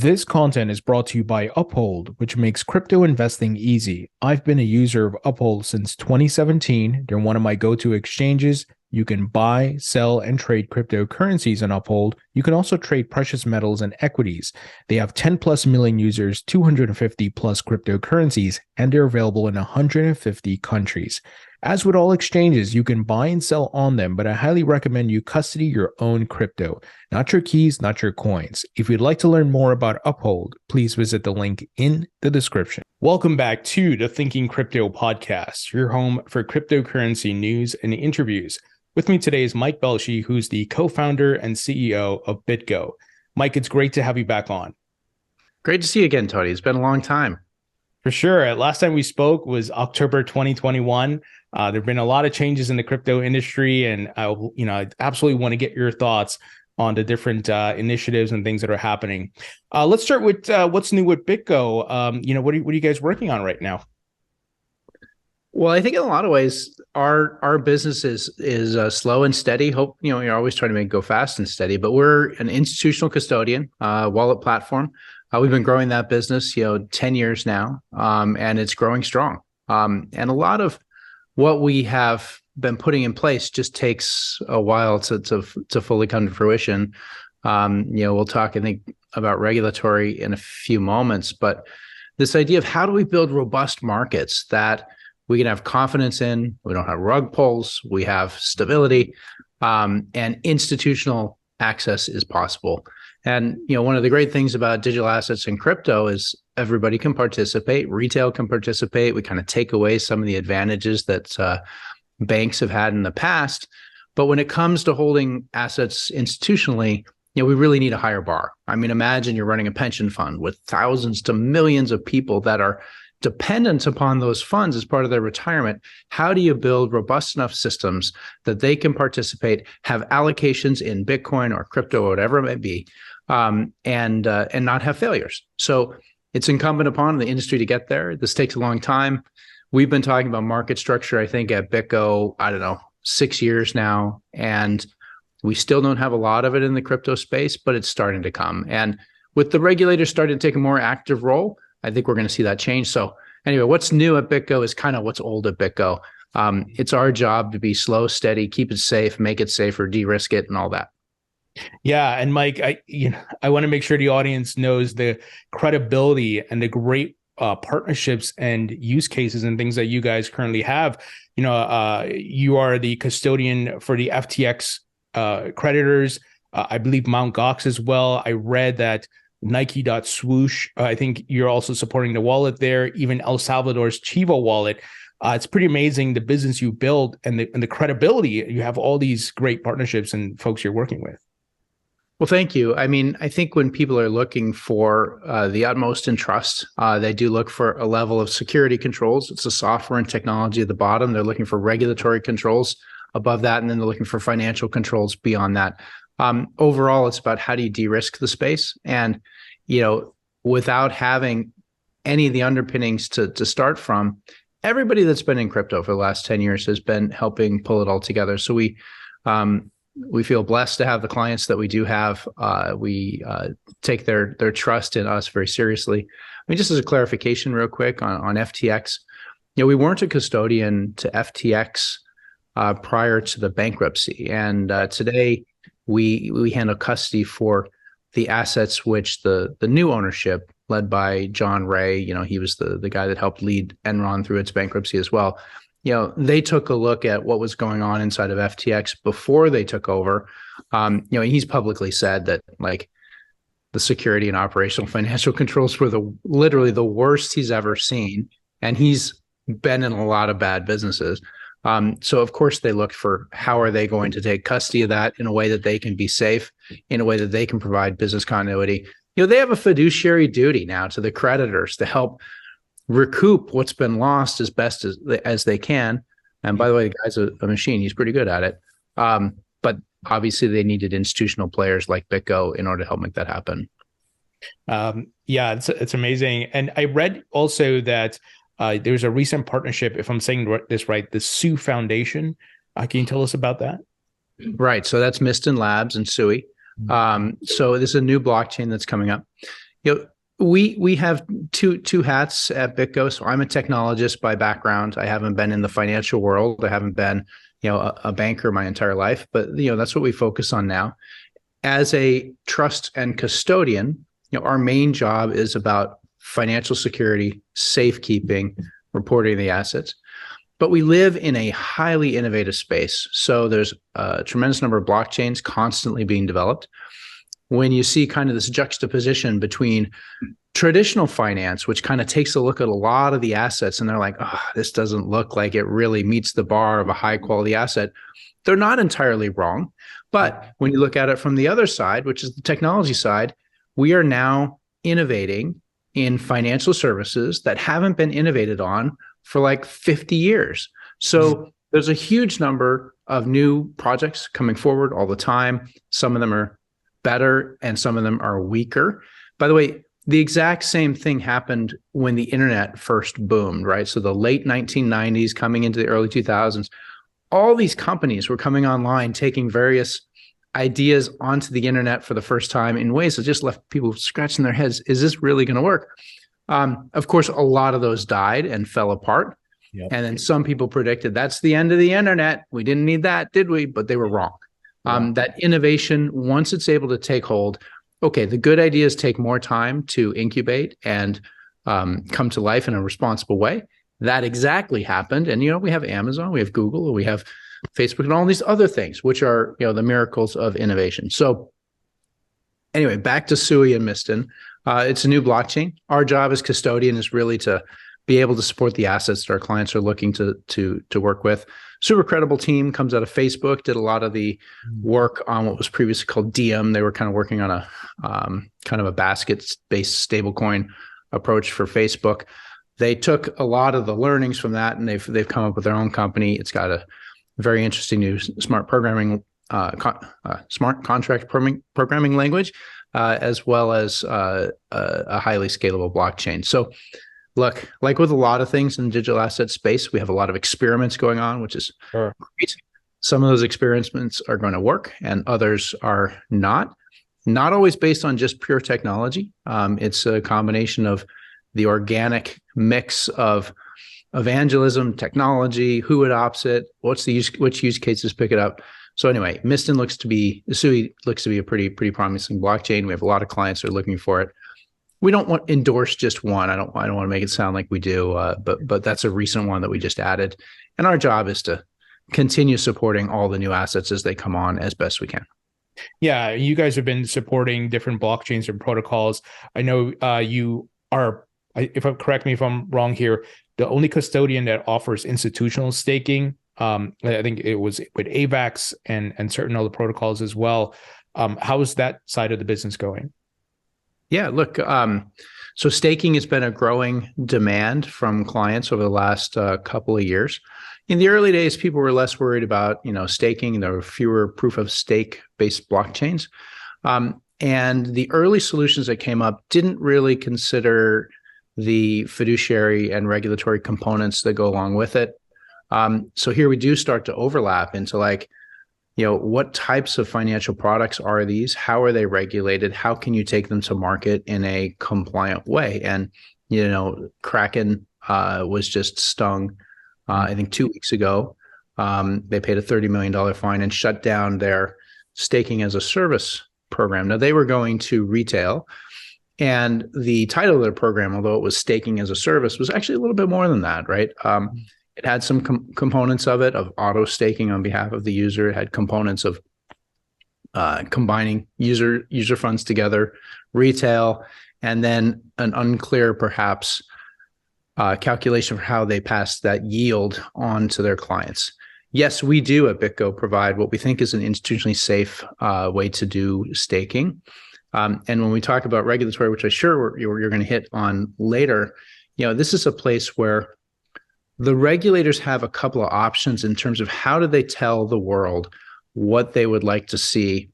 This content is brought to you by Uphold, which makes crypto investing easy. I've been a user of Uphold since 2017. They're one of my go-to exchanges. You can buy, sell, and trade cryptocurrencies on Uphold. You can also trade precious metals and equities. They have 10 plus million users, 250 plus cryptocurrencies, and they're available in 150 countries. As with all exchanges, you can buy and sell on them, but I highly recommend you custody your own crypto, not your keys, not your coins. If you'd like to learn more about Uphold, please visit the link in the description. Welcome back to the Thinking Crypto podcast, your home for cryptocurrency news and interviews. With me today is Mike Belshe, who's the co-founder and CEO of BitGo. Mike, it's great to have you back on. Great to see you again, Tony. It's been a long time. For sure. Last time we spoke was October 2021. There have been a lot of changes in the crypto industry, and I absolutely want to get your thoughts on the different initiatives and things that are happening. Let's start with what's new with BitGo. What are you guys working on right now? Well, I think in a lot of ways, our business is slow and steady. You're always trying to make it go fast and steady, but we're an institutional custodian wallet platform. We've been growing that business, 10 years now, and it's growing strong. And a lot of what we have been putting in place just takes a while to fully come to fruition. We'll talk, I think, about regulatory in a few moments, but this idea of how do we build robust markets that we can have confidence in, we don't have rug pulls, we have stability, and institutional access is possible. And, one of the great things about digital assets and crypto is everybody can participate, retail can participate. We kind of take away some of the advantages that banks have had in the past. But when it comes to holding assets institutionally, we really need a higher bar. I mean, imagine you're running a pension fund with thousands to millions of people that are dependent upon those funds as part of their retirement. How do you build robust enough systems that they can participate, have allocations in Bitcoin or crypto or whatever it may be, and not have failures? So it's incumbent upon the industry to get there. This takes a long time. We've been talking about market structure, I think, at BitGo, 6 years now, and we still don't have a lot of it in the crypto space, but it's starting to come. And with the regulators starting to take a more active role, I think we're going to see that change. So anyway, what's new at BitGo is kind of what's old at BitGo. It's our job to be slow, steady, keep it safe, make it safer, de-risk it, and all that. Yeah, and Mike, I want to make sure the audience knows the credibility and the great partnerships and use cases and things that you guys currently have. You are the custodian for the FTX creditors. I believe Mt. Gox as well. I read that Nike.swoosh, I think you're also supporting the wallet there, even El Salvador's Chivo wallet. It's pretty amazing the business you build and the credibility. You have all these great partnerships and folks you're working with. Well, thank you. I mean, I think when people are looking for the utmost in trust, they do look for a level of security controls. It's the software and technology at the bottom. They're looking for regulatory controls above that, and then they're looking for financial controls beyond that. Overall, it's about how do you de-risk the space, and without having any of the underpinnings to start from. Everybody that's been in crypto for the last 10 years has been helping pull it all together. So we feel blessed to have the clients that we do have. We take their trust in us very seriously. I mean, just as a clarification real quick on FTX, we weren't a custodian to FTX prior to the bankruptcy. And today we handle custody for the assets which the new ownership led by John Ray, he was the guy that helped lead Enron through its bankruptcy as well. They took a look at what was going on inside of FTX before they took over. He's publicly said that the security and operational financial controls were literally the worst he's ever seen. And he's been in a lot of bad businesses. So of course they looked for how are they going to take custody of that in a way that they can be safe, in a way that they can provide business continuity. They have a fiduciary duty now to the creditors to help recoup what's been lost as best as they can. And by the way, the guy's a machine. He's pretty good at it. But obviously they needed institutional players like BitGo in order to help make that happen. Yeah, it's amazing. And I read also that there's a recent partnership, if I'm saying this right, the SUI Foundation. Can you tell us about that? Right. So that's Miston Labs and SUI. So this is a new blockchain that's coming up. You know, we have two hats at BitGo. So I'm a technologist by background. I haven't been in the financial world. I haven't been, a banker my entire life, but that's what we focus on now. As a trust and custodian, our main job is about financial security, safekeeping, reporting the assets. But we live in a highly innovative space. So there's a tremendous number of blockchains constantly being developed. When you see kind of this juxtaposition between traditional finance, which kind of takes a look at a lot of the assets and they're like, oh, this doesn't look like it really meets the bar of a high quality asset. They're not entirely wrong. But when you look at it from the other side, which is the technology side, we are now innovating in financial services that haven't been innovated on for like 50 years. So there's a huge number of new projects coming forward all the time. Some of them are better and some of them are weaker. By the way, the exact same thing happened when the internet first boomed, right? So the late 1990s coming into the early 2000s, all these companies were coming online, taking various ideas onto the internet for the first time in ways that just left people scratching their heads. Is this really going to work? Of course, a lot of those died and fell apart. Yep. And then some people predicted that's the end of the internet. We didn't need that, did we? But they were wrong. That innovation, once it's able to take hold, okay, the good ideas take more time to incubate and come to life in a responsible way. That exactly happened. And, we have Amazon, we have Google, we have Facebook and all these other things, which are, the miracles of innovation. So anyway, back to SUI and Miston. It's a new blockchain. Our job as custodian is really to be able to support the assets that our clients are looking to work with. Super credible team, comes out of Facebook, did a lot of the work on what was previously called Diem. They were kind of working on a kind of a basket-based stablecoin approach for Facebook. They took a lot of the learnings from that and they've come up with their own company. It's got a very interesting new smart programming, smart contract programming language, as well as a highly scalable blockchain. So look, like with a lot of things in the digital asset space, we have a lot of experiments going on, which is great. Some of those experiments are going to work and others are not always based on just pure technology. It's a combination of the organic mix of evangelism, technology, who adopts it, which use cases pick it up. So anyway, SUI looks to be a pretty promising blockchain. We have a lot of clients that are looking for it. We don't want to endorse just one. I don't want to make it sound like we do, but that's a recent one that we just added. And our job is to continue supporting all the new assets as they come on as best we can. Yeah, you guys have been supporting different blockchains and protocols. I know you are, correct me if I'm wrong here, the only custodian that offers institutional staking. I think it was with AVAX and certain other protocols as well. How is that side of the business going? Yeah, look, so staking has been a growing demand from clients over the last couple of years. In the early days, people were less worried about, staking. There were fewer proof of stake based blockchains. And the early solutions that came up didn't really consider the fiduciary and regulatory components that go along with it. So here we do start to overlap into what types of financial products are these? How are they regulated? How can you take them to market in a compliant way? And, Kraken was just stung, I think 2 weeks ago. They paid a $30 million fine and shut down their staking as a service program. Now, they were going to retail. And the title of their program, although it was staking as a service, was actually a little bit more than that, right? It had some components of auto staking on behalf of the user. It had components of combining user funds together, retail, and then an unclear, perhaps, calculation for how they pass that yield on to their clients. Yes, we do at BitGo provide what we think is an institutionally safe way to do staking. And when we talk about regulatory, which I'm sure you're going to hit on later, this is a place where the regulators have a couple of options in terms of how do they tell the world what they would like to see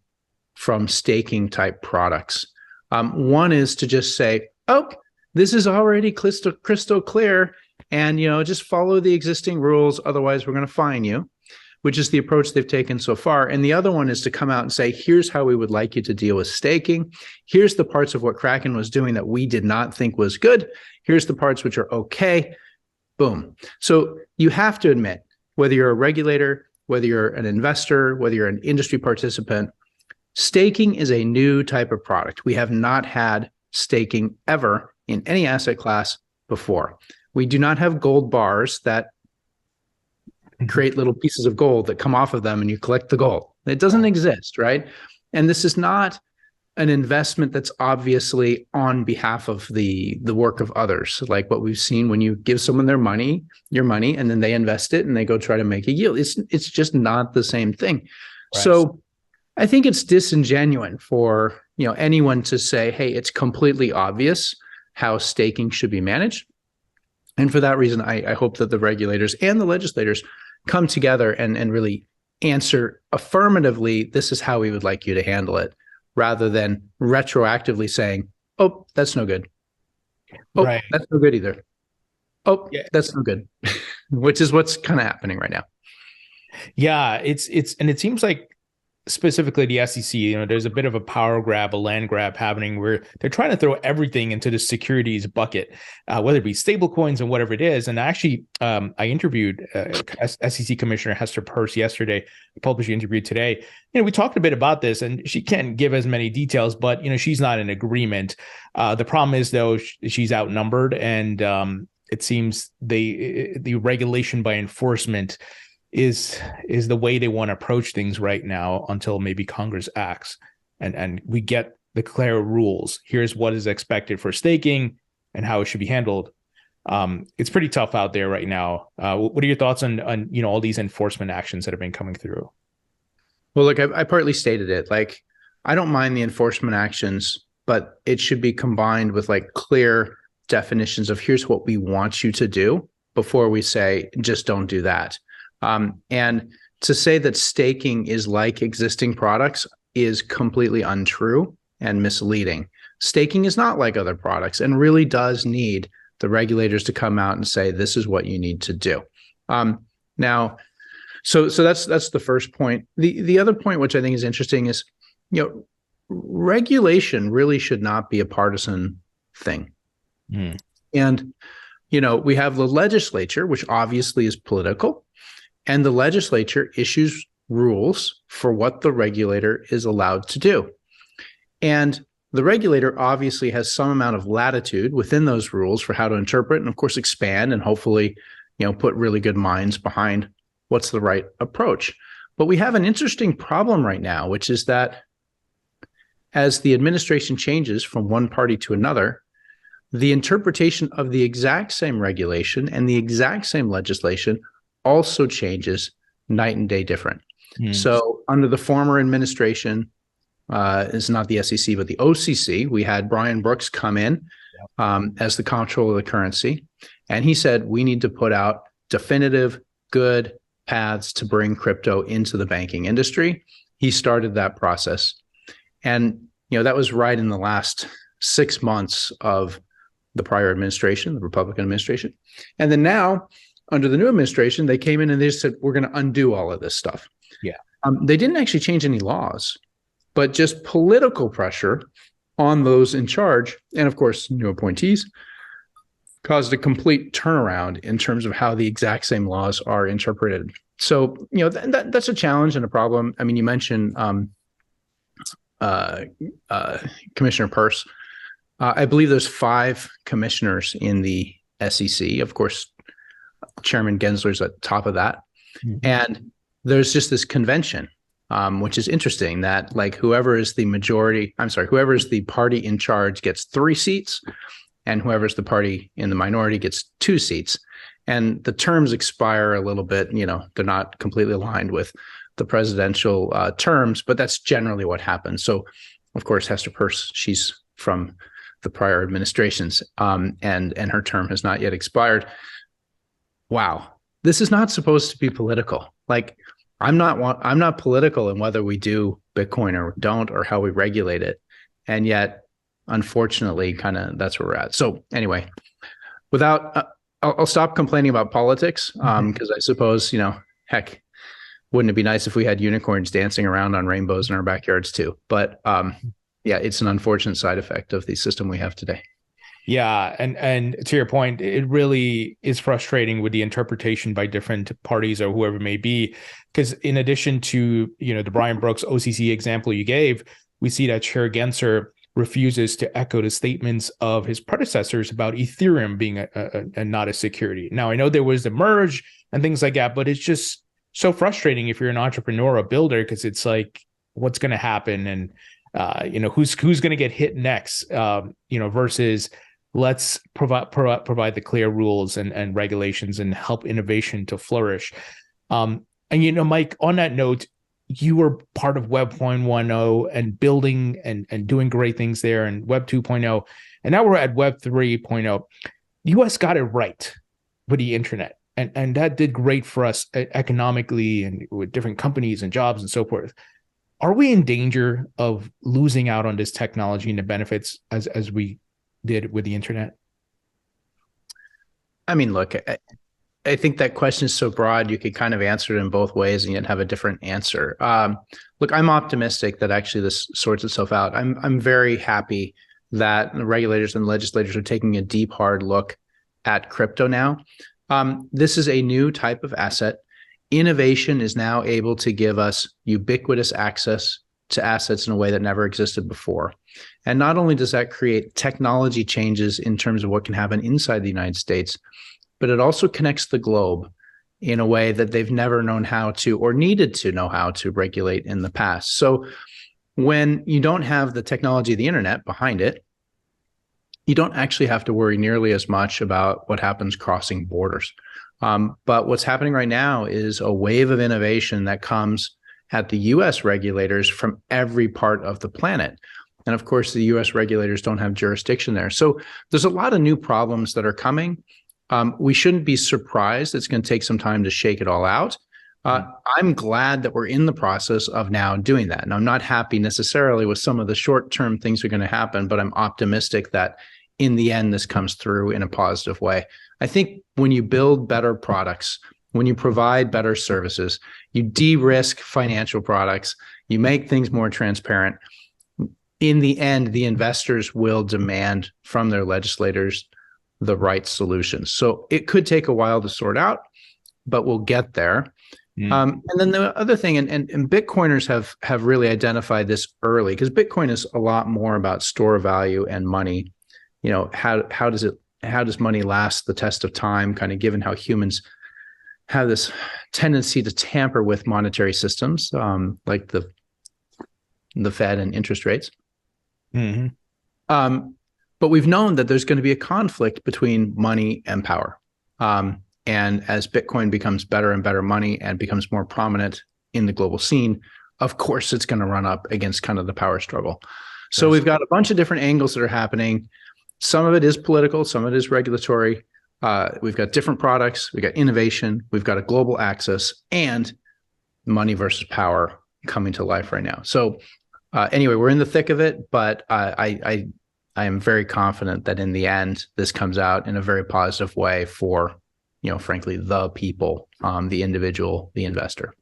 from staking type products. One is to just say, oh, this is already crystal clear, and just follow the existing rules, otherwise we're going to fine you. which is the approach they've taken so far. And the other one is to come out and say, here's how we would like you to deal with staking. Here's the parts of what Kraken was doing that we did not think was good. Here's the parts which are okay. Boom. So you have to admit, whether you're a regulator, whether you're an investor, whether you're an industry participant, staking is a new type of product. We have not had staking ever in any asset class before. We do not have gold bars that create little pieces of gold that come off of them and you collect the gold. It doesn't exist, right? And this is not an investment that's obviously on behalf of the work of others, like what we've seen when you give someone your money, and then they invest it and they go try to make a yield. It's just not the same thing. Right. So I think it's disingenuous for anyone to say, hey, it's completely obvious how staking should be managed. And for that reason, I hope that the regulators and the legislators come together and really answer affirmatively, this is how we would like you to handle it, rather than retroactively saying, oh, that's no good. Oh, right. That's no good either. Oh, yeah. That's no good, which is what's kind of happening right now. Yeah, and it seems like specifically the SEC, there's a bit of a power grab, a land grab happening where they're trying to throw everything into the securities bucket, whether it be stable coins and whatever it is. And actually, I interviewed SEC Commissioner Hester Peirce yesterday, published the interview today. We talked a bit about this, and she can't give as many details, but she's not in agreement. The problem is, though, she's outnumbered, and it seems the regulation by enforcement is the way they want to approach things right now until maybe Congress acts and we get the clear rules. Here's what is expected for staking and how it should be handled. It's pretty tough out there right now. What are your thoughts on all these enforcement actions that have been coming through? Well, look, I partly stated it. Like, I don't mind the enforcement actions, but it should be combined with clear definitions of here's what we want you to do before we say, just don't do that. And to say that staking is like existing products is completely untrue and misleading. Staking is not like other products and really does need the regulators to come out and say, this is what you need to do. Now, so that's the first point. The other point, which I think is interesting, is, regulation really should not be a partisan thing. And, we have the legislature, which obviously is political. And the legislature issues rules for what the regulator is allowed to do. And the regulator obviously has some amount of latitude within those rules for how to interpret and, of course, expand and hopefully, put really good minds behind what's the right approach. But we have an interesting problem right now, which is that as the administration changes from one party to another, the interpretation of the exact same regulation and the exact same legislation also changes night and day different. So under the former administration, it's not the SEC, but the OCC, we had Brian Brooks come in as the comptroller of the currency. And he said, we need to put out definitive, good paths to bring crypto into the banking industry. He started that process. And, that was right in the last 6 months of the prior administration, the Republican administration. And then now, under the new administration, they came in and they said, we're going to undo all of this stuff. Yeah. They didn't actually change any laws, but just political pressure on those in charge, and of course, new appointees, caused a complete turnaround in terms of how the exact same laws are interpreted. So, that's a challenge and a problem. I mean, you mentioned Commissioner Peirce. I believe there's 5 commissioners in the SEC. Of course, Chairman Gensler's at the top of that. And there's just this convention, which is interesting, that whoever is the party in charge gets 3 seats, and whoever's the party in the minority gets 2 seats. And the terms expire a little bit, they're not completely aligned with the presidential terms, but that's generally what happens. So, of course, Hester Peirce, she's from the prior administrations, and her term has not yet expired. Wow, this is not supposed to be political. I'm not political in whether we do Bitcoin or don't, or how we regulate it, and yet, unfortunately, kind of that's where we're at. So anyway, I'll stop complaining about politics, because I suppose heck, wouldn't it be nice if we had unicorns dancing around on rainbows in our backyards too? But yeah, it's an unfortunate side effect of the system we have today. Yeah, and to your point, it really is frustrating with the interpretation by different parties or whoever it may be, because in addition to the Brian Brooks OCC example you gave, we see that Chair Gensler refuses to echo the statements of his predecessors about Ethereum being a not a security. Now, I know there was the merge and things like that, but it's just so frustrating if you're an entrepreneur or builder, because it's like, what's going to happen, and who's going to get hit next, versus let's provide the clear rules and regulations and help innovation to flourish. And Mike, on that note, you were part of Web 1.0 and building and doing great things there, and Web 2.0, and now we're at Web 3.0. The US got it right with the internet, and that did great for us economically and with different companies and jobs and so forth. Are we in danger of losing out on this technology and the benefits as we did with the internet? I mean, look, I think that question is so broad, you could kind of answer it in both ways and yet have a different answer. Look, I'm optimistic that actually this sorts itself out. I'm very happy that the regulators and legislators are taking a deep, hard look at crypto now. This is a new type of asset. Innovation is now able to give us ubiquitous access to assets in a way that never existed before. And not only does that create technology changes in terms of what can happen inside the United States, but it also connects the globe in a way that they've never known how to or needed to know how to regulate in the past. So when you don't have the technology of the internet behind it, you don't actually have to worry nearly as much about what happens crossing borders. But what's happening right now is a wave of innovation that comes at the US regulators from every part of the planet. And of course, the US regulators don't have jurisdiction there. So there's a lot of new problems that are coming. We shouldn't be surprised. It's going to take some time to shake it all out. I'm glad that we're in the process of now doing that. And I'm not happy necessarily with some of the short-term things that are going to happen, but I'm optimistic that in the end, this comes through in a positive way. I think when you build better products, when you provide better services, you de-risk financial products, you make things more transparent. In the end, the investors will demand from their legislators the right solutions. So it could take a while to sort out, but we'll get there. And then the other thing, and Bitcoiners have really identified this early, because Bitcoin is a lot more about store value and money. How does money last the test of time, kind of given how humans have this tendency to tamper with monetary systems, like the Fed and interest rates. But we've known that there's going to be a conflict between money and power. And as Bitcoin becomes better and better money and becomes more prominent in the global scene, of course, it's going to run up against kind of the power struggle. So we've got a bunch of different angles that are happening. Some of it is political, some of it is regulatory. We've got different products, we've got innovation, we've got a global access, and money versus power coming to life right now. So anyway, we're in the thick of it, but I am very confident that in the end, this comes out in a very positive way for, frankly, the people, the individual, the investor.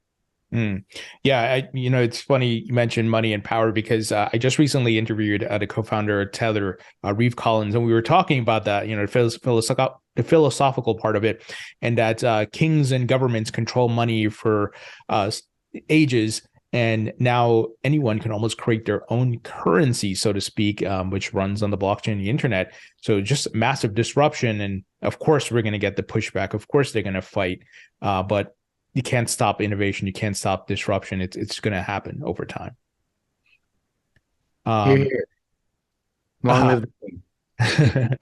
Yeah, it's funny you mentioned money and power, because I just recently interviewed the co-founder of Tether, Reeve Collins, and we were talking about that, the philosophical part of it, and that kings and governments control money for ages, and now anyone can almost create their own currency, so to speak, which runs on the blockchain and the internet. So just massive disruption, and of course we're going to get the pushback. Of course they're going to fight, but you can't stop innovation. You can't stop disruption. It's going to happen over time. Long live the king.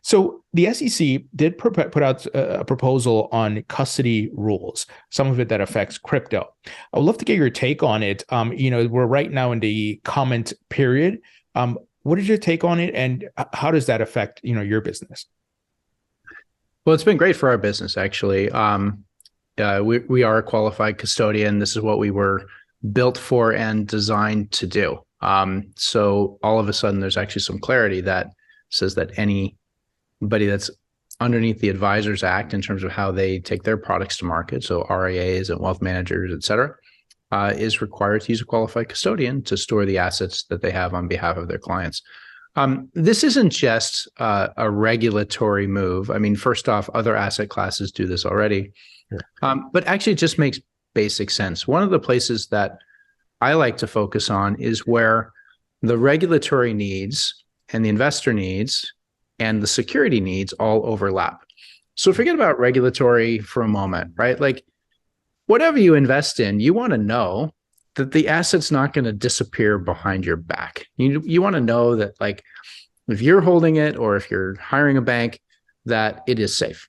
So the SEC did put out a proposal on custody rules, some of it that affects crypto. I would love to get your take on it. We're right now in the comment period. What is your take on it, and how does that affect your business? Well, it's been great for our business, actually. We are a qualified custodian. This is what we were built for and designed to do. So all of a sudden, there's actually some clarity that says that anybody that's underneath the Advisors Act in terms of how they take their products to market. So RIAs and wealth managers, et cetera, is required to use a qualified custodian to store the assets that they have on behalf of their clients. This isn't just a regulatory move. I mean, first off, other asset classes do this already, but actually it just makes basic sense. One of the places that I like to focus on is where the regulatory needs and the investor needs and the security needs all overlap. So forget about regulatory for a moment, right? Like whatever you invest in, you want to know that the asset's not going to disappear behind your back. You want to know that, like, if you're holding it or if you're hiring a bank, that it is safe.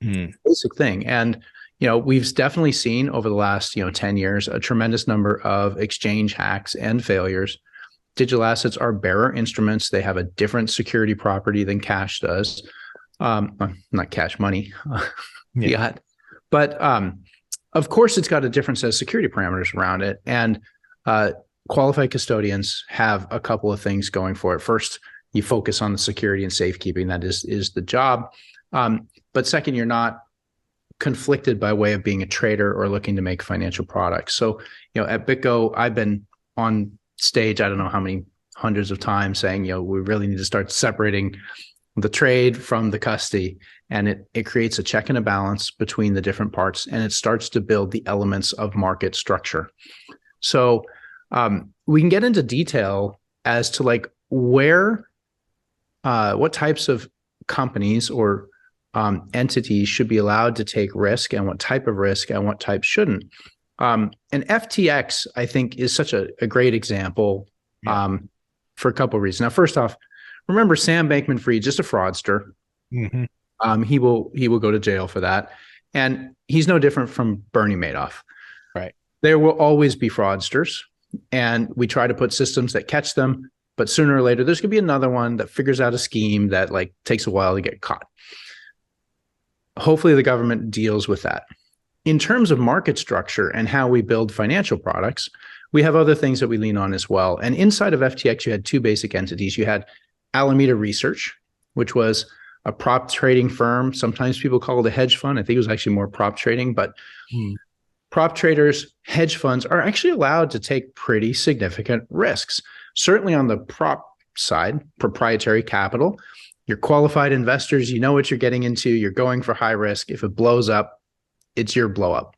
Basic thing. And, we've definitely seen over the last, 10 years, a tremendous number of exchange hacks and failures. Digital assets are bearer instruments. They have a different security property than cash does. Not cash, money, fiat. But of course, it's got a different set of security parameters around it. And qualified custodians have a couple of things going for it. First, you focus on the security and safekeeping. That is the job. But second, you're not conflicted by way of being a trader or looking to make financial products. So, at BitGo, I've been on stage, I don't know how many hundreds of times saying, we really need to start separating the trade from the custody. And it creates a check and a balance between the different parts, and it starts to build the elements of market structure. So we can get into detail as to like what types of companies or entities should be allowed to take risk and what type of risk and what type shouldn't. And FTX, I think, is such a great example for a couple of reasons. Now, first off, remember Sam Bankman-Fried, just a fraudster. He will go to jail for that. And he's no different from Bernie Madoff. Right. There will always be fraudsters. And we try to put systems that catch them. But sooner or later, there's going to be another one that figures out a scheme that like takes a while to get caught. Hopefully, the government deals with that. In terms of market structure and how we build financial products, we have other things that we lean on as well. And inside of FTX, you had two basic entities. You had Alameda Research, which was a prop trading firm. Sometimes people call it a hedge fund. I think it was actually more prop trading, but prop traders, hedge funds are actually allowed to take pretty significant risks. Certainly on the prop side, proprietary capital, you're qualified investors, you know what you're getting into, you're going for high risk. If it blows up, it's your blow up.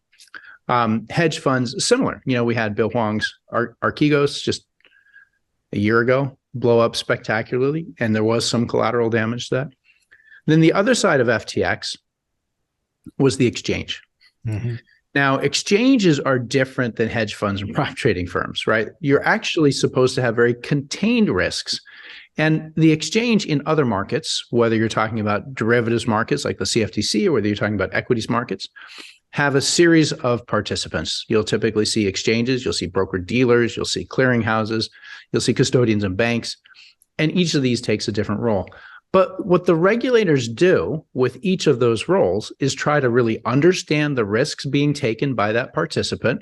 Hedge funds, similar. We had Bill Hwang's Archegos just a year ago blow up spectacularly, and there was some collateral damage to that. Then the other side of FTX was the exchange. Now, exchanges are different than hedge funds and prop trading firms, right? You're actually supposed to have very contained risks. And the exchange in other markets, whether you're talking about derivatives markets like the CFTC or whether you're talking about equities markets, have a series of participants. You'll typically see exchanges, you'll see broker dealers, you'll see clearinghouses, you'll see custodians and banks, and each of these takes a different role. But what the regulators do with each of those roles is try to really understand the risks being taken by that participant,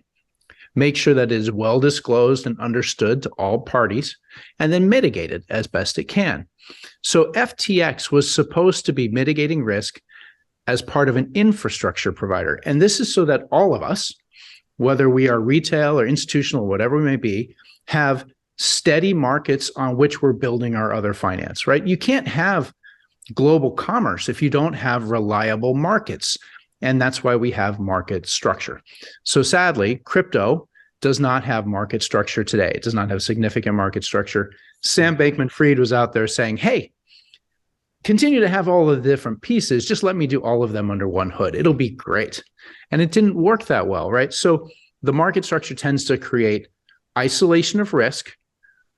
make sure that it is well disclosed and understood to all parties, and then mitigate it as best it can. So FTX was supposed to be mitigating risk as part of an infrastructure provider. And this is so that all of us, whether we are retail or institutional, whatever we may be, have steady markets on which we're building our other finance, right? You can't have global commerce if you don't have reliable markets. And that's why we have market structure. So sadly, crypto does not have market structure today. It does not have significant market structure. Sam Bankman-Fried was out there saying, hey, continue to have all of the different pieces. Just let me do all of them under one hood. It'll be great. And it didn't work that well, right? So the market structure tends to create isolation of risk,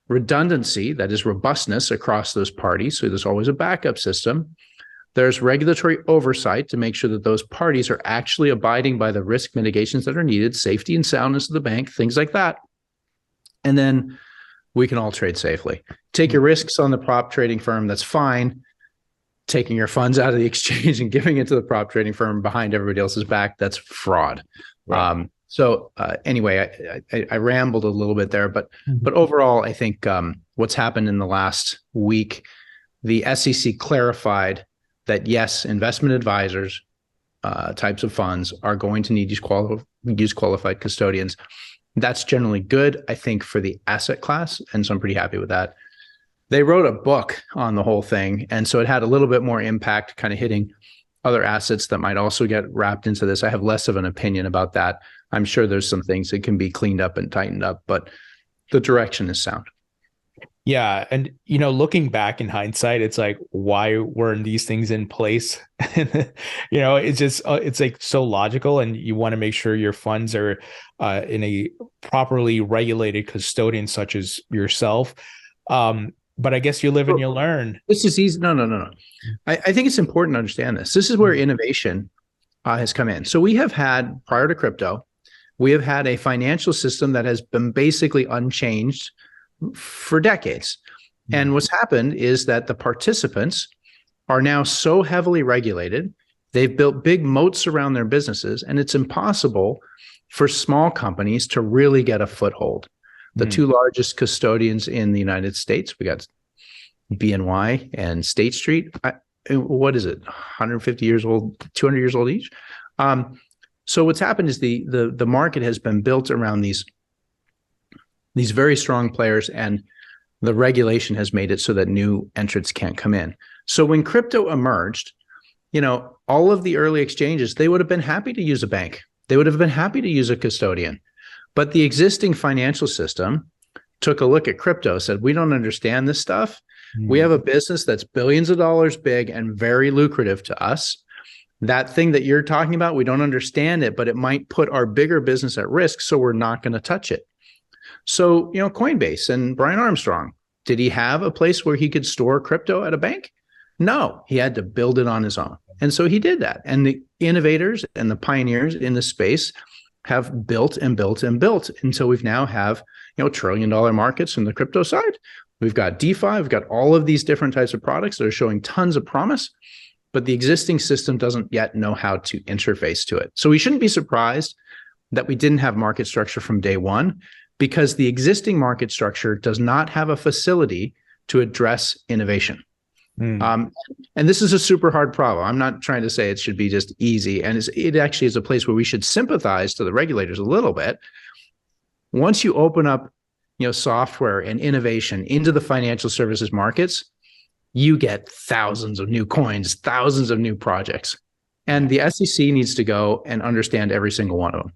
redundancy, that is robustness across those parties. So there's always a backup system. There's regulatory oversight to make sure that those parties are actually abiding by the risk mitigations that are needed, safety and soundness of the bank, things like that. And then we can all trade safely. Take your risks on the prop trading firm, that's fine. Taking your funds out of the exchange and giving it to the prop trading firm behind everybody else's back, that's fraud. Right. Anyway, I rambled a little bit there, but overall, I think what's happened in the last week, the SEC clarified that yes, investment advisors, types of funds are going to need use qualified custodians. That's generally good, I think, for the asset class. And so I'm pretty happy with that. They wrote a book on the whole thing. And so it had a little bit more impact, kind of hitting other assets that might also get wrapped into this. I have less of an opinion about that. I'm sure there's some things that can be cleaned up and tightened up, but the direction is sound. Yeah. And, looking back in hindsight, it's like, why weren't these things in place? It's just, it's like so logical, and you want to make sure your funds are in a properly regulated custodian such as yourself. But I guess you live and you learn. This is easy. No. I think it's important to understand this. This is where innovation has come in. So we have had, prior to crypto, we have had a financial system that has been basically unchanged for decades. And what's happened is that the participants are now so heavily regulated, they've built big moats around their businesses, and it's impossible for small companies to really get a foothold. The two largest custodians in the United States, we got BNY and State Street. What is it? 150 years old, 200 years old each. So what's happened is the market has been built around these very strong players, and the regulation has made it so that new entrants can't come in. So when crypto emerged, all of the early exchanges, they would have been happy to use a bank. They would have been happy to use a custodian. But the existing financial system took a look at crypto, said, we don't understand this stuff. We have a business that's billions of dollars big and very lucrative to us. That thing that you're talking about, we don't understand it, but it might put our bigger business at risk, so we're not going to touch it. So, Coinbase and Brian Armstrong, did he have a place where he could store crypto at a bank? No, he had to build it on his own. And so he did that. And the innovators and the pioneers in the space have built and built and built until we've now have, $1 trillion markets in the crypto side. We've got DeFi, we've got all of these different types of products that are showing tons of promise, but the existing system doesn't yet know how to interface to it. So we shouldn't be surprised that we didn't have market structure from day one, because the existing market structure does not have a facility to address innovation. And this is a super hard problem. I'm not trying to say it should be just easy. And it actually is a place where we should sympathize to the regulators a little bit. Once you open up, software and innovation into the financial services markets, you get thousands of new coins, thousands of new projects. And the SEC needs to go and understand every single one of them.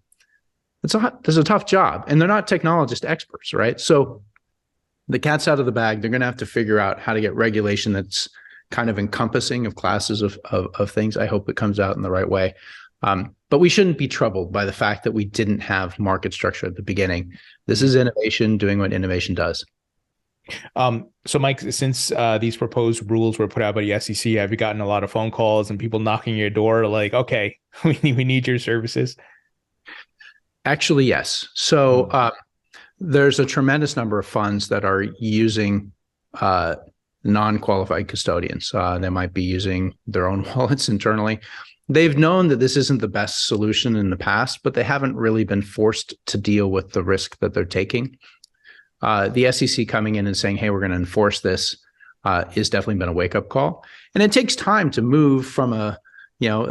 It's a tough job, and they're not technologist experts, right? So the cat's out of the bag. They're going to have to figure out how to get regulation that's kind of encompassing of classes of things. I hope it comes out in the right way. But we shouldn't be troubled by the fact that we didn't have market structure at the beginning. This is innovation doing what innovation does. So Mike, since these proposed rules were put out by the SEC, have you gotten a lot of phone calls and people knocking your door like, okay, we need your services? Actually, yes. So there's a tremendous number of funds that are using non-qualified custodians. They might be using their own wallets internally. They've known that this isn't the best solution in the past, but they haven't really been forced to deal with the risk that they're taking. The SEC coming in and saying, hey, we're going to enforce this is definitely been a wake-up call. And it takes time to move from a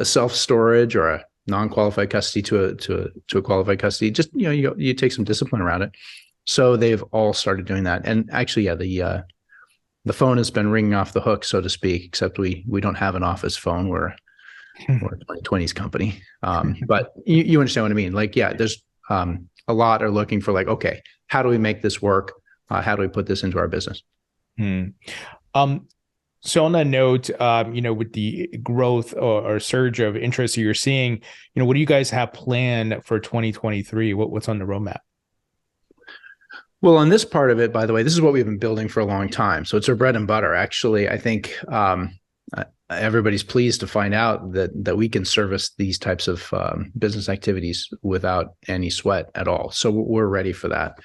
self-storage or a non-qualified custody to a qualified custody. Just, you take some discipline around it. So they've all started doing that. And actually, yeah, the phone has been ringing off the hook, so to speak, except we don't have an office phone. We're a 2020s company. But you understand what I mean? Like, yeah, there's a lot are looking for like, okay, how do we make this work? How do we put this into our business? So on that note, with the growth or surge of interest you're seeing, what do you guys have planned for 2023? What's on the roadmap? Well, on this part of it, by the way, this is what we've been building for a long time. So it's our bread and butter. Actually, I think everybody's pleased to find out that we can service these types of business activities without any sweat at all. So we're ready for that.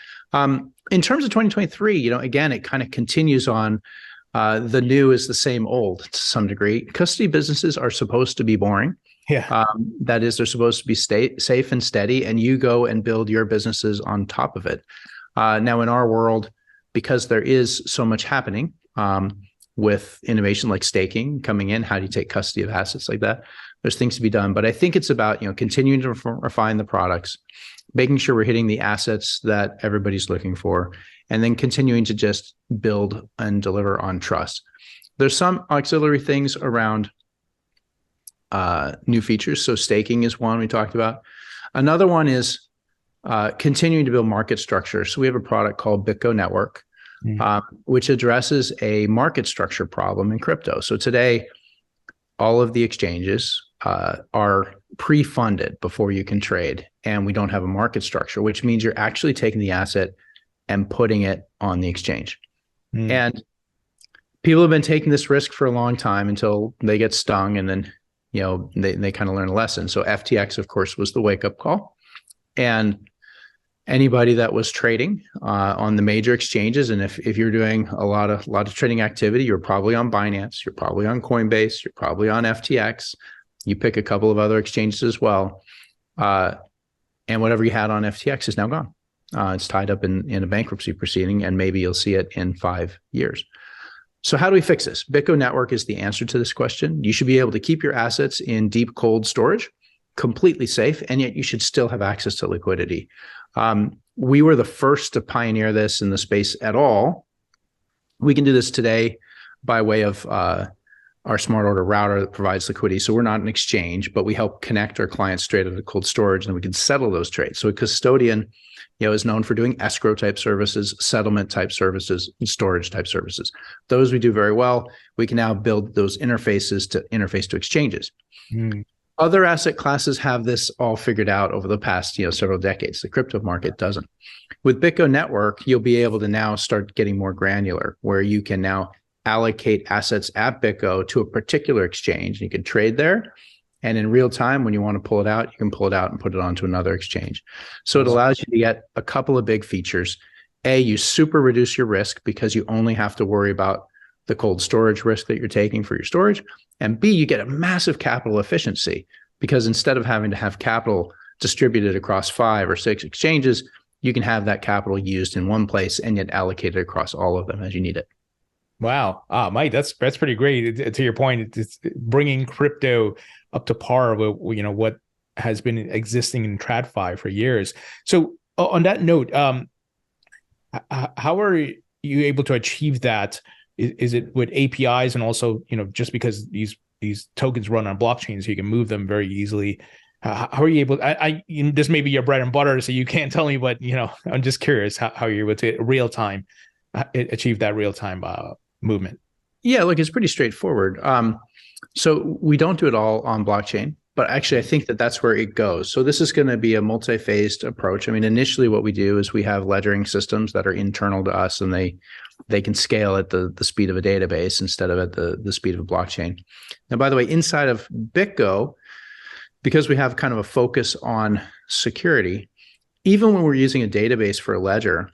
In terms of 2023, again, it kind of continues on. The new is the same old to some degree. Custody businesses are supposed to be boring. Yeah. That is, they're supposed to be safe and steady, and you go and build your businesses on top of it. Now, in our world, because there is so much happening, with innovation like staking coming in. How do you take custody of assets like that? There's things to be done, but I think it's about, continuing to refine the products, making sure we're hitting the assets that everybody's looking for, and then continuing to just build and deliver on trust. There's some auxiliary things around new features. So staking is one we talked about. Another one is continuing to build market structure. So we have a product called BitGo Network, which addresses a market structure problem in crypto. So today, all of the exchanges are pre-funded before you can trade, and we don't have a market structure, which means you're actually taking the asset and putting it on the exchange. And people have been taking this risk for a long time until they get stung, and then they kind of learn a lesson. So FTX, of course, was the wake-up call, and anybody that was trading on the major exchanges, and if you're doing a lot of trading activity, you're probably on Binance, you're probably on Coinbase, you're probably on FTX. You pick a couple of other exchanges as well, and whatever you had on FTX is now gone. It's tied up in a bankruptcy proceeding, and maybe you'll see it in 5 years. So how do we fix this? BitGo Network is the answer to this question. You should be able to keep your assets in deep cold storage, completely safe, and yet you should still have access to liquidity. We were the first to pioneer this in the space at all. We can do this today by way of our smart order router that provides liquidity. So we're not an exchange, but we help connect our clients straight into cold storage, and we can settle those trades. So a custodian, is known for doing escrow type services, settlement type services, and storage type services. Those we do very well. We can now build those interfaces to interface to exchanges. Other asset classes have this all figured out over the past, several decades. The crypto market doesn't. With BitGo Network, you'll be able to now start getting more granular, where you can now allocate assets at BitGo to a particular exchange. You can trade there, and in real time, when you want to pull it out, you can pull it out and put it onto another exchange. So it allows you to get a couple of big features. A, you super reduce your risk because you only have to worry about the cold storage risk that you're taking for your storage. And B, you get a massive capital efficiency because instead of having to have capital distributed across 5 or 6 exchanges, you can have that capital used in one place and yet allocated across all of them as you need it. Wow. Mike, that's pretty great. To your point, it's bringing crypto up to par with, what has been existing in TradFi for years. So on that note, how are you able to achieve that? Is it with APIs and also, just because these tokens run on blockchains, so you can move them very easily? How are you able? This may be your bread and butter, so you can't tell me, but I'm just curious how you're able to real time achieve that real time movement. Yeah, look, it's pretty straightforward. So we don't do it all on blockchain, but actually I think that's where it goes. So this is going to be a multi-phased approach. I mean, initially what we do is we have ledgering systems that are internal to us, and they can scale at the speed of a database instead of at the speed of a blockchain. Now, by the way, inside of BitGo, because we have kind of a focus on security, even when we're using a database for a ledger,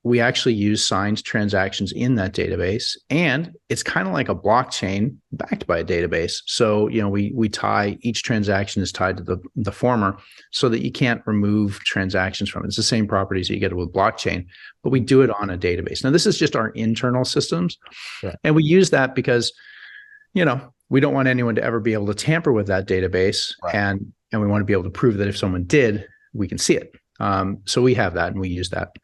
we actually use signed transactions in that database, and it's kind of like a blockchain backed by a database. So, we tie, each transaction is tied to the former so that you can't remove transactions from it. It's the same properties that you get with blockchain, but we do it on a database. Now, this is just our internal systems. Right. And we use that because, we don't want anyone to ever be able to tamper with that database. Right. And we want to be able to prove that if someone did, we can see it. So we have that and we use that.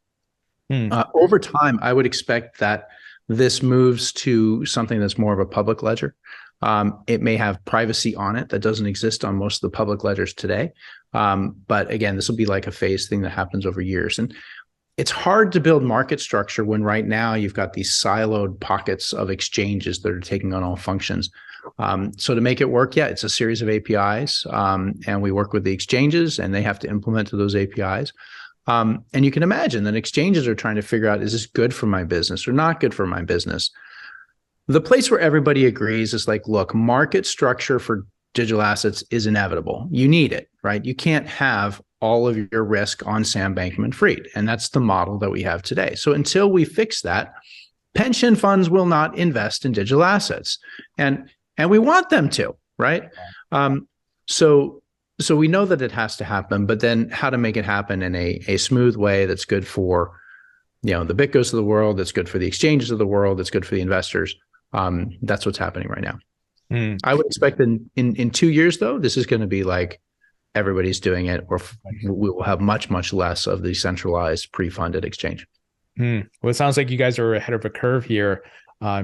Over time, I would expect that this moves to something that's more of a public ledger. It may have privacy on it that doesn't exist on most of the public ledgers today. But again, this will be like a phase thing that happens over years. And it's hard to build market structure when right now you've got these siloed pockets of exchanges that are taking on all functions. So to make it work, it's a series of APIs, and we work with the exchanges, and they have to implement to those APIs. And you can imagine that exchanges are trying to figure out, is this good for my business or not good for my business? The place where everybody agrees is like, look, market structure for digital assets is inevitable. You need it, right? You can't have all of your risk on Sam Bankman-Fried. And that's the model that we have today. So until we fix that, pension funds will not invest in digital assets. And we want them to, right? So we know that it has to happen, but then how to make it happen in a smooth way that's good for, the BitGos of the world, that's good for the exchanges of the world, that's good for the investors. That's what's happening right now. Mm. I would expect in 2 years, though, this is going to be like everybody's doing it, or we will have much, much less of the centralized pre-funded exchange. Well, it sounds like you guys are ahead of a curve here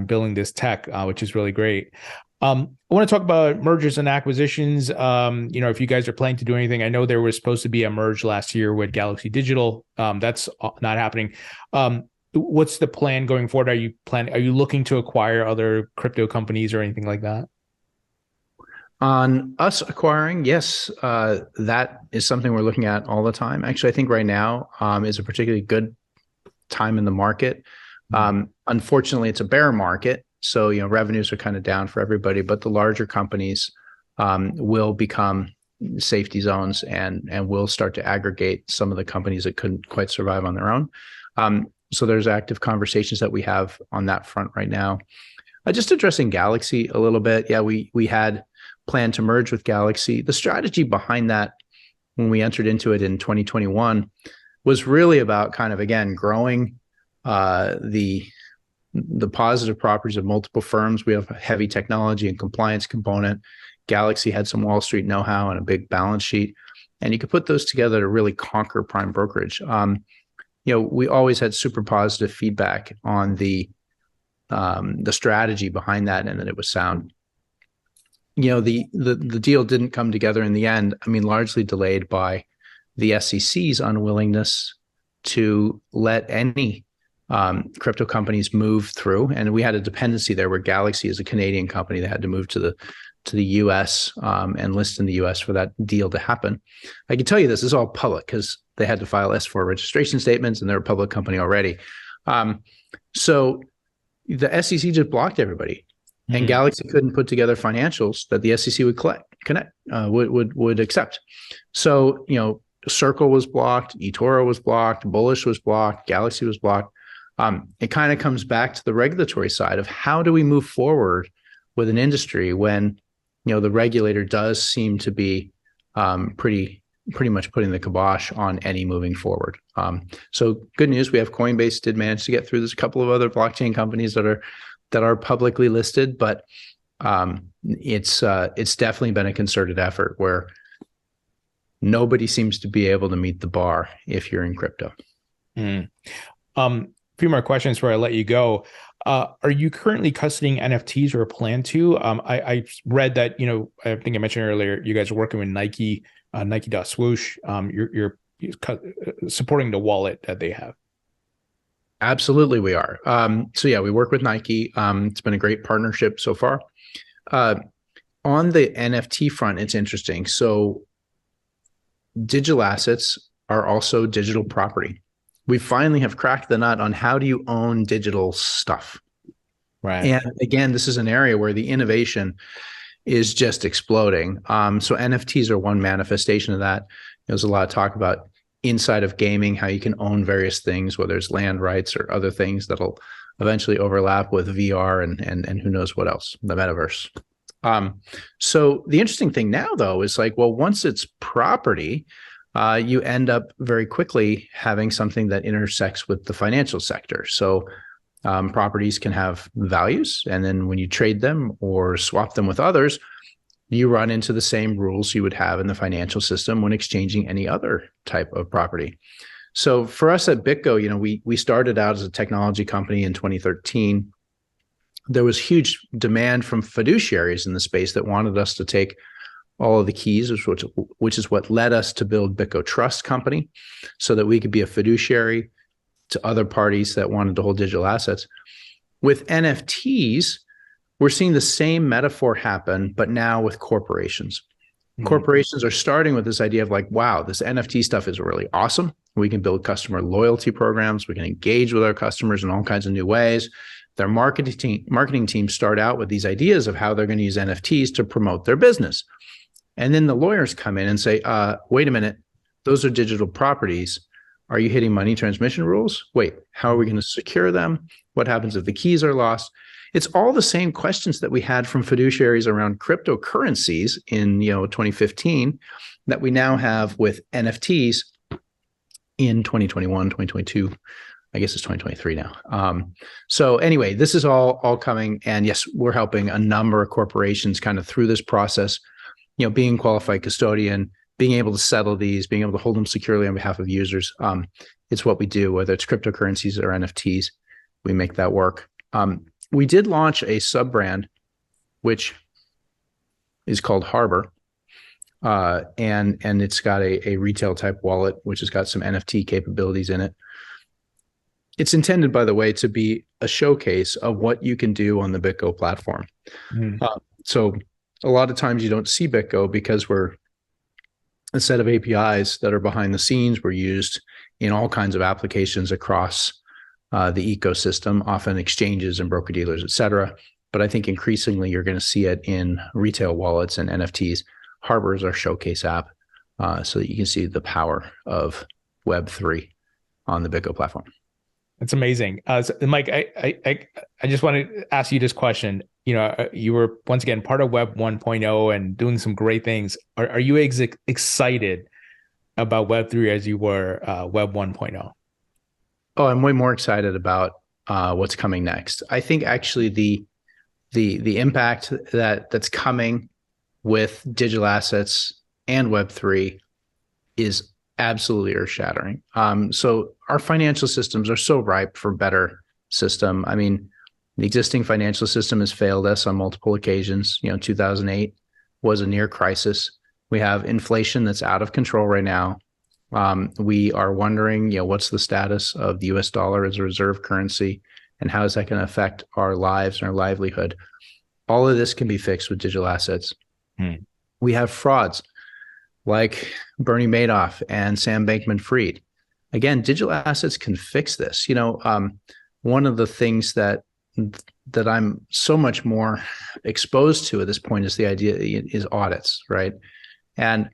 building this tech, which is really great. I want to talk about mergers and acquisitions. If you guys are planning to do anything, I know there was supposed to be a merge last year with Galaxy Digital. That's not happening. What's the plan going forward? Are you looking to acquire other crypto companies or anything like that? On us acquiring, yes, that is something we're looking at all the time. Actually, I think right now is a particularly good time in the market. Unfortunately, it's a bear market, so revenues are kind of down for everybody. But the larger companies will become safety zones and will start to aggregate some of the companies that couldn't quite survive on their own. So there's active conversations that we have on that front right now. Just addressing Galaxy a little bit. Yeah, we had planned to merge with Galaxy. The strategy behind that, when we entered into it in 2021, was really about kind of, again, growing the positive properties of multiple firms. We have a heavy technology and compliance component. Galaxy had some Wall Street know-how and a big balance sheet, and you could put those together to really conquer prime brokerage. We always had super positive feedback on the strategy behind that, and that it was sound. The deal didn't come together in the end. I mean, largely delayed by the SEC's unwillingness to let any crypto companies move through, and we had a dependency there where Galaxy is a Canadian company that had to move to the U.S. And list in the U.S. for that deal to happen. I can tell you this is all public because they had to file S4 registration statements, and they're a public company already. So the SEC just blocked everybody, and Galaxy couldn't put together financials that the SEC would accept. So Circle was blocked, eToro was blocked, Bullish was blocked, Galaxy was blocked. It kind of comes back to the regulatory side of how do we move forward with an industry when the regulator does seem to be pretty much putting the kibosh on any moving forward. So good news, we have Coinbase did manage to get through. There's a couple of other blockchain companies that are publicly listed, but it's definitely been a concerted effort where nobody seems to be able to meet the bar if you're in crypto. A few more questions before I let you go. Are you currently custodying NFTs or plan to? I read that, I think I mentioned earlier, you guys are working with Nike, Nike.swoosh. You're supporting the wallet that they have. Absolutely, we are. So yeah, we work with Nike. It's been a great partnership so far. On the NFT front, it's interesting. So digital assets are also digital property. We finally have cracked the nut on how do you own digital stuff. Right. And again, this is an area where the innovation is just exploding. So NFTs are one manifestation of that. There's a lot of talk about inside of gaming, how you can own various things, whether it's land rights or other things that'll eventually overlap with VR and who knows what else, the metaverse. So the interesting thing now, though, is like, well, once it's property, you end up very quickly having something that intersects with the financial sector. So properties can have values, and then when you trade them or swap them with others, you run into the same rules you would have in the financial system when exchanging any other type of property. So for us at BitGo, we started out as a technology company in 2013. There was huge demand from fiduciaries in the space that wanted us to take all of the keys, which is what led us to build BitGo Trust Company, so that we could be a fiduciary to other parties that wanted to hold digital assets. With NFTs, we're seeing the same metaphor happen, but now with corporations. Corporations are starting with this idea of like, wow, this NFT stuff is really awesome. We can build customer loyalty programs. We can engage with our customers in all kinds of new ways. Their marketing teams start out with these ideas of how they're going to use NFTs to promote their business. And then the lawyers come in and say, wait a minute, those are digital properties. Are you hitting money transmission rules? Wait, how are we going to secure them? What happens if the keys are lost? It's all the same questions that we had from fiduciaries around cryptocurrencies in 2015 that we now have with NFTs in 2021, 2022. I guess it's 2023 now. So anyway, this is all coming, and yes, we're helping a number of corporations kind of through this process. Being qualified custodian, being able to settle these, being able to hold them securely on behalf of users. It's what we do, whether it's cryptocurrencies or NFTs, we make that work. We did launch a sub-brand, which is called Harbor. And it's got a retail type wallet, which has got some NFT capabilities in it. It's intended, by the way, to be a showcase of what you can do on the BitGo platform. So a lot of times you don't see BitGo because we're a set of APIs that are behind the scenes. We're used in all kinds of applications across the ecosystem, often exchanges and broker dealers, et cetera. But I think increasingly you're going to see it in retail wallets and NFTs. Harbor is our showcase app, so that you can see the power of Web3 on the BitGo platform. That's amazing. So Mike, I just want to ask you this question. You were once again part of Web 1.0 and doing some great things. Are you excited about Web3 as you were Web 1.0? Oh, I'm way more excited about what's coming next. I think actually the impact that's coming with digital assets and Web3 is absolutely earth-shattering. So our financial systems are so ripe for better system. I mean, the existing financial system has failed us on multiple occasions. 2008 was a near crisis. We have inflation that's out of control right now. We are wondering, what's the status of the US dollar as a reserve currency, and how is that going to affect our lives and our livelihood? All of this can be fixed with digital assets. We have frauds like Bernie Madoff and Sam Bankman-Fried. Again, digital assets can fix this. One of the things that I'm so much more exposed to at this point is the idea is audits, right? And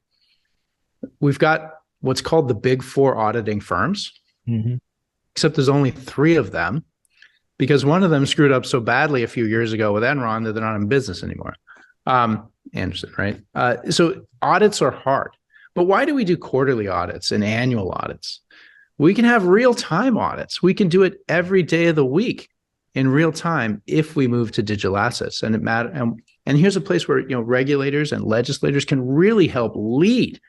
we've got what's called the Big Four auditing firms, except there's only 3 of them because one of them screwed up so badly a few years ago with Enron that they're not in business anymore. Anderson, right? So audits are hard. But why do we do quarterly audits and annual audits? We can have real-time audits. We can do it every day of the week in real time if we move to digital assets. And it matters. And here's a place where regulators and legislators can really help lead.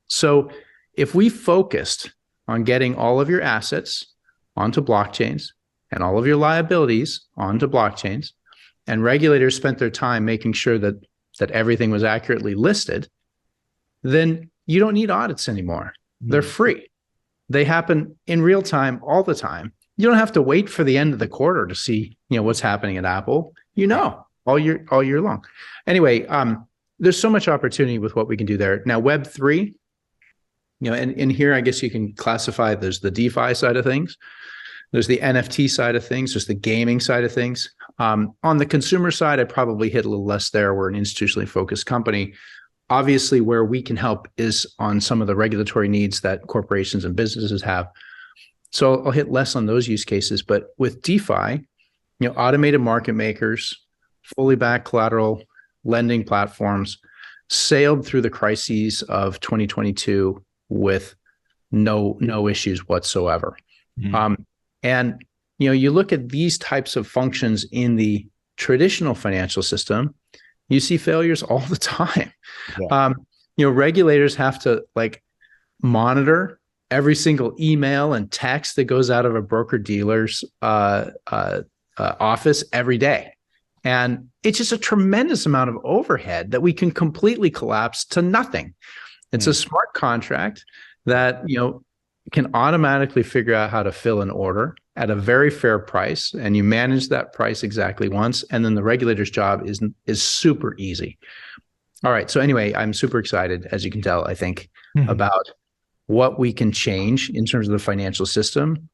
So if we focused on getting all of your assets onto blockchains and all of your liabilities onto blockchains, and regulators spent their time making sure that everything was accurately listed, then you don't need audits anymore. They're free. They happen in real time all the time. You don't have to wait for the end of the quarter to see, what's happening at Apple. All year long. Anyway, there's so much opportunity with what we can do there. Now, Web3, and here I guess you can classify, there's the DeFi side of things. There's the NFT side of things. There's the gaming side of things. On the consumer side, I probably hit a little less there. We're an institutionally focused company. Obviously, where we can help is on some of the regulatory needs that corporations and businesses have. So I'll hit less on those use cases. But with DeFi, automated market makers, fully backed collateral lending platforms sailed through the crises of 2022 with no issues whatsoever. And you look at these types of functions in the traditional financial system, you see failures all the time. Regulators have to monitor every single email and text that goes out of a broker dealer's office every day. And it's just a tremendous amount of overhead that we can completely collapse to nothing. It's a smart contract that, can automatically figure out how to fill an order at a very fair price, and you manage that price exactly once, and then the regulator's job is super easy. All right. So anyway, I'm super excited, as you can tell, I think, about what we can change in terms of the financial system.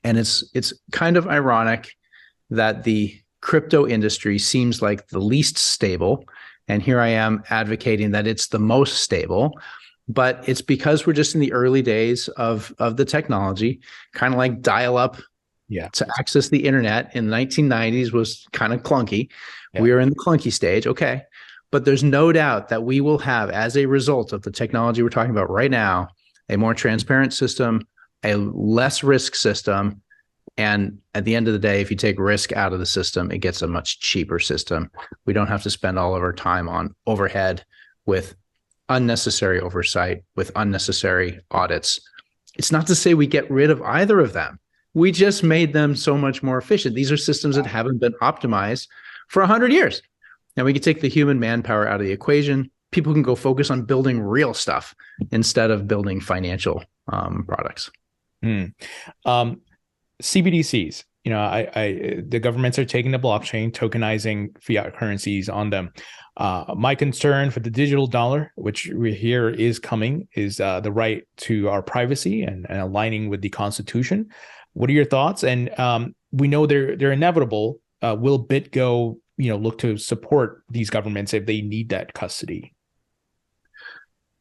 And it's kind of ironic that the crypto industry seems like the least stable, and here I am advocating that it's the most stable. But it's because we're just in the early days of the technology, kind of like dial-up to access the internet in the 1990s was kind of clunky. We are in the clunky stage. Okay. But there's no doubt that we will have, as a result of the technology we're talking about right now, a more transparent system, a less risk system. And at the end of the day, if you take risk out of the system, it gets a much cheaper system. We don't have to spend all of our time on overhead with unnecessary oversight, with unnecessary audits. It's not to say we get rid of either of them. We just made them so much more efficient. These are systems that haven't been optimized for 100 years. Now we can take the human manpower out of the equation. People can go focus on building real stuff instead of building financial products. CBDCs, the governments are taking the blockchain, tokenizing fiat currencies on them. My concern for the digital dollar, which we hear is coming, is the right to our privacy and aligning with the Constitution. What are your thoughts? And we know they're inevitable. Will BitGo, look to support these governments if they need that custody?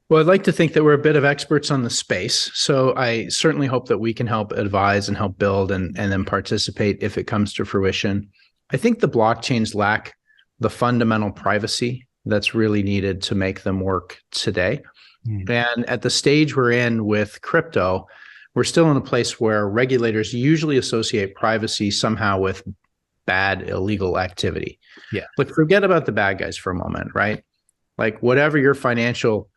Well, I'd like to think that we're a bit of experts on the space. So I certainly hope that we can help advise and help build and then participate if it comes to fruition. I think the blockchains lack the fundamental privacy that's really needed to make them work today. And at the stage we're in with crypto, we're still in a place where regulators usually associate privacy somehow with bad, illegal activity. Yeah. Like, forget about the bad guys for a moment, right? Like, whatever your financial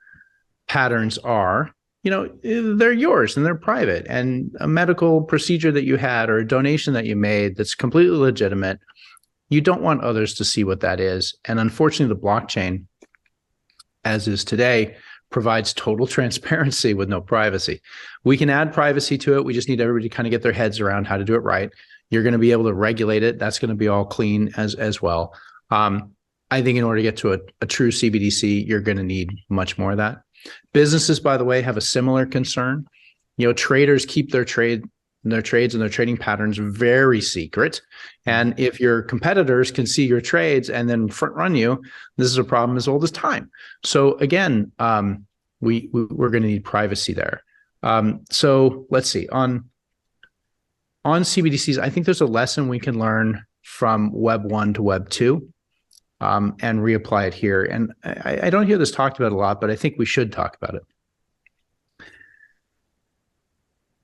patterns are, they're yours and they're private. And a medical procedure that you had or a donation that you made that's completely legitimate, you don't want others to see what that is. And unfortunately, the blockchain, as is today, provides total transparency with no privacy. We can add privacy to it. We just need everybody to kind of get their heads around how to do it right. You're going to be able to regulate it. That's going to be all clean as well. I think in order to get to a true CBDC, you're going to need much more of that. Businesses, by the way, have a similar concern. Traders keep their trades and their trading patterns very secret. And if your competitors can see your trades and then front run you, this is a problem as old as time. So again, we're going to need privacy there. So let's see. On CBDCs, I think there's a lesson we can learn from Web 1 to Web 2. And reapply it here. And I don't hear this talked about a lot, but I think we should talk about it.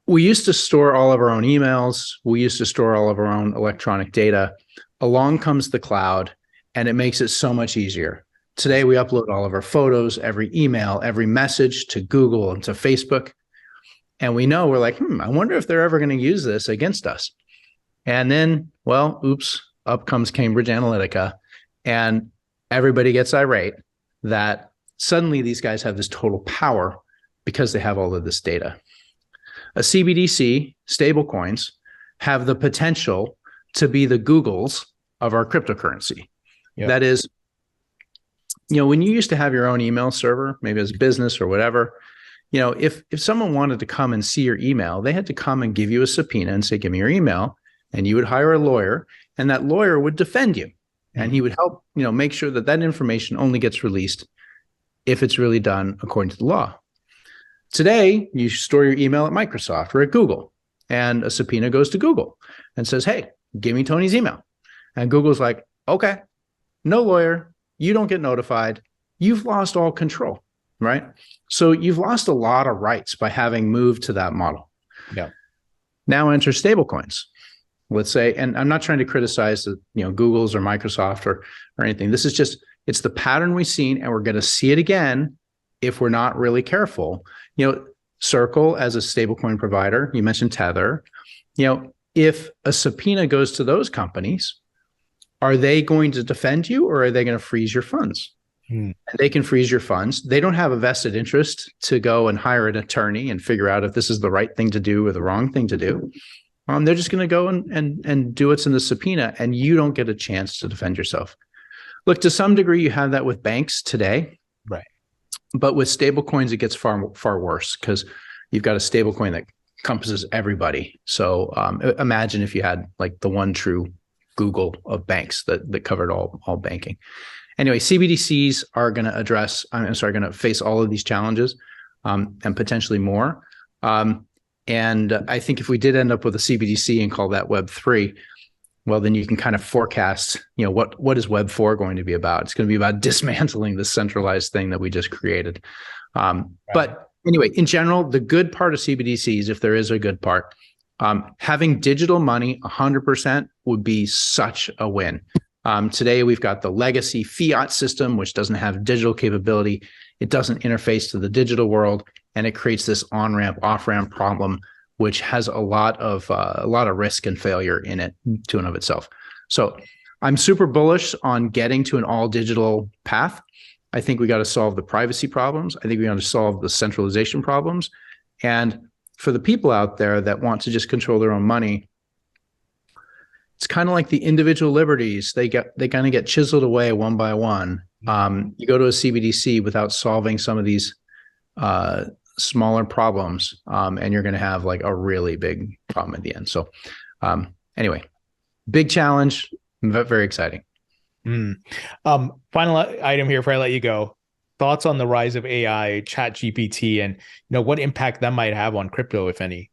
We used to store all of our own emails. We used to store all of our own electronic data. Along comes the cloud, and it makes it so much easier. Today, we upload all of our photos, every email, every message to Google and to Facebook. And we know, we're like, I wonder if they're ever going to use this against us. And then, well, oops, up comes Cambridge Analytica. And everybody gets irate that suddenly these guys have this total power because they have all of this data. A CBDC, stablecoins, have the potential to be the Googles of our cryptocurrency. Yep. That is, when you used to have your own email server, maybe as a business or whatever, if someone wanted to come and see your email, they had to come and give you a subpoena and say, give me your email. And you would hire a lawyer, and that lawyer would defend you. And he would help, make sure that that information only gets released if it's really done according to the law. Today, you store your email at Microsoft or at Google, and a subpoena goes to Google and says, hey, give me Tony's email. And Google's like, okay, no lawyer, you don't get notified. You've lost all control, right? So you've lost a lot of rights by having moved to that model. Yeah. Now enter stablecoins. Let's say, and I'm not trying to criticize the, Google's or Microsoft or anything. This is just, it's the pattern we've seen, and we're going to see it again if we're not really careful. Circle as a stablecoin provider, you mentioned Tether. If a subpoena goes to those companies, are they going to defend you, or are they going to freeze your funds? And they can freeze your funds. They don't have a vested interest to go and hire an attorney and figure out if this is the right thing to do or the wrong thing to do. They're just going to go and do what's in the subpoena, and you don't get a chance to defend yourself. Look, to some degree, you have that with banks today. Right. But with stablecoins, it gets far, far worse because you've got a stablecoin that encompasses everybody. So imagine if you had like the one true Google of banks that covered all banking. Anyway, CBDCs are going to going to face all of these challenges and potentially more. And I think if we did end up with a CBDC and call that Web3, well, then you can kind of forecast, what is Web 4 going to be about? It's going to be about dismantling this centralized thing that we just created. Right. But Anyway, in general, the good part of CBDCs, if there is a good part, having digital money 100% would be such a win. Today, we've got the legacy fiat system, which doesn't have digital capability. It doesn't interface to the digital world, and it creates this on-ramp, off-ramp problem, which has a lot of risk and failure in it to and of itself. So I'm super bullish on getting to an all-digital path. I think we got to solve the privacy problems. I think we got to solve the centralization problems. And for the people out there that want to just control their own money, it's kind of like the individual liberties. They kind of get chiseled away one by one. You go to a CBDC without solving some of these smaller problems, and you're going to have like a really big problem at the end. So anyway, big challenge, very exciting. Final item here before I let you go. Thoughts on the rise of AI, Chat GPT, and what impact that might have on crypto, if any?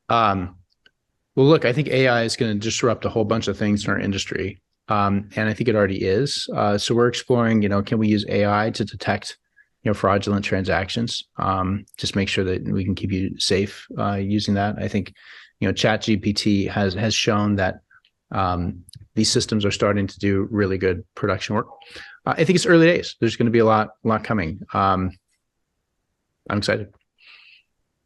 Well, look, I think AI is going to disrupt a whole bunch of things in our industry, and I think it already is. So we're exploring, can we use AI to detect, fraudulent transactions? Just make sure that we can keep you safe using that. I think, Chat GPT has shown that these systems are starting to do really good production work. I think it's early days. There's going to be a lot coming. I'm excited.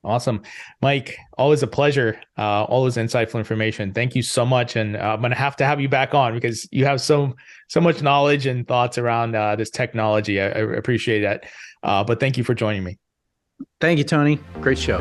Awesome. Mike, always a pleasure. Always insightful information. Thank you so much. And I'm going to have you back on because you have so much knowledge and thoughts around this technology. I appreciate that. But thank you for joining me. Thank you, Tony. Great show.